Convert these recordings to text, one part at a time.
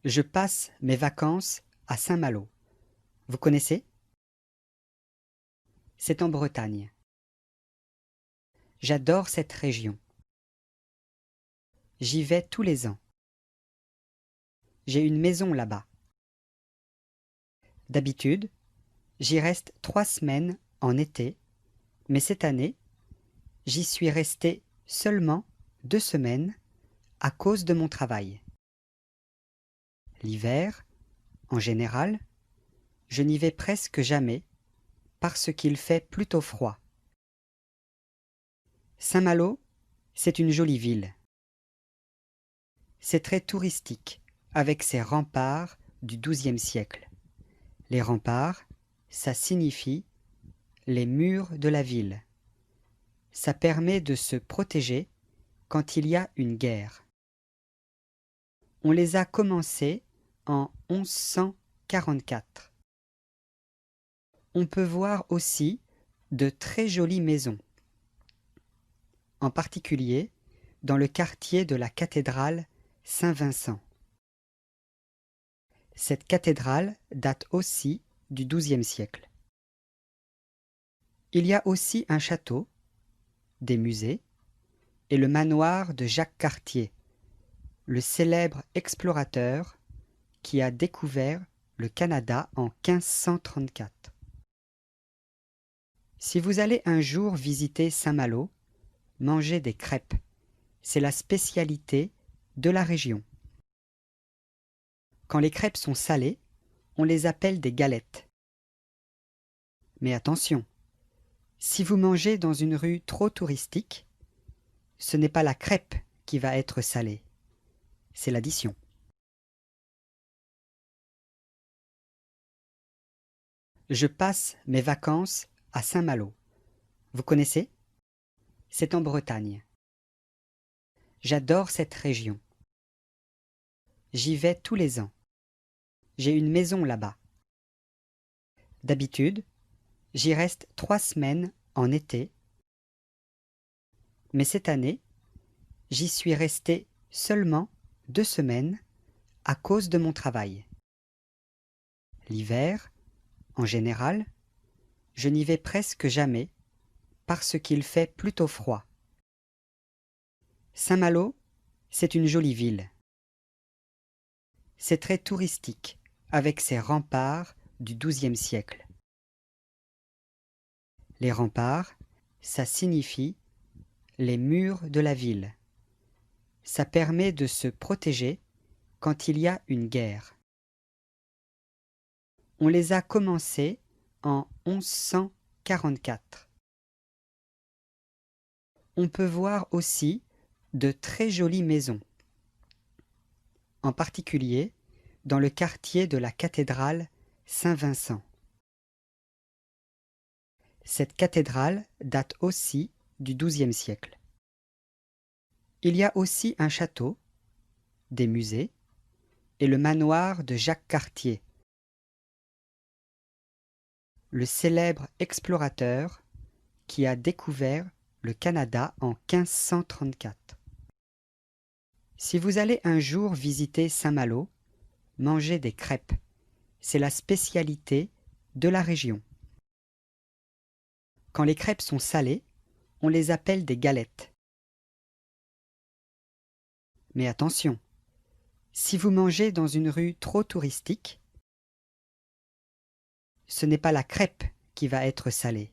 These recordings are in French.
Je passe mes vacances à Saint-Malo. Vous connaissez? C'est en Bretagne. J'adore cette région. J'y vais tous les ans. J'ai une maison là-bas. D'habitude, j'y reste 3 semaines en été, mais cette année, j'y suis resté seulement 2 semaines à cause de mon travail. L'hiver, en général, je n'y vais presque jamais parce qu'il fait plutôt froid. Saint-Malo, c'est une jolie ville. C'est très touristique, avec ses remparts du XIIe siècle. Les remparts, ça signifie les murs de la ville. Ça permet de se protéger quand il y a une guerre. On les a commencés en 1144. On peut voir aussi de très jolies maisons, en particulier dans le quartier de la cathédrale Saint-Vincent. Cette cathédrale date aussi du XIIe siècle. Il y a aussi un château, des musées et le manoir de Jacques Cartier, le célèbre explorateur qui a découvert le Canada en 1534. Si vous allez un jour visiter Saint-Malo, mangez des crêpes. C'est la spécialité de la région. Quand les crêpes sont salées, on les appelle des galettes. Mais attention, si vous mangez dans une rue trop touristique, ce n'est pas la crêpe qui va être salée, c'est l'addition. Je passe mes vacances à Saint-Malo. Vous connaissez? C'est en Bretagne. J'adore cette région. J'y vais tous les ans. J'ai une maison là-bas. D'habitude, j'y reste 3 semaines en été, mais cette année, j'y suis resté seulement 2 semaines à cause de mon travail. L'hiver, en général, je n'y vais presque jamais parce qu'il fait plutôt froid. Saint-Malo, c'est une jolie ville. C'est très touristique, avec ses remparts du XIIe siècle. Les remparts, ça signifie les murs de la ville. Ça permet de se protéger quand il y a une guerre. On les a commencés en 1144. On peut voir aussi de très jolies maisons, en particulier dans le quartier de la cathédrale Saint-Vincent. Cette cathédrale date aussi du XIIe siècle. Il y a aussi un château, des musées et le manoir de Jacques Cartier, le célèbre explorateur qui a découvert le Canada en 1534. Si vous allez un jour visiter Saint-Malo, mangez des crêpes. C'est la spécialité de la région. Quand les crêpes sont salées, on les appelle des galettes. Mais attention, si vous mangez dans une rue trop touristique, ce n'est pas la crêpe qui va être salée,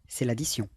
c'est l'addition.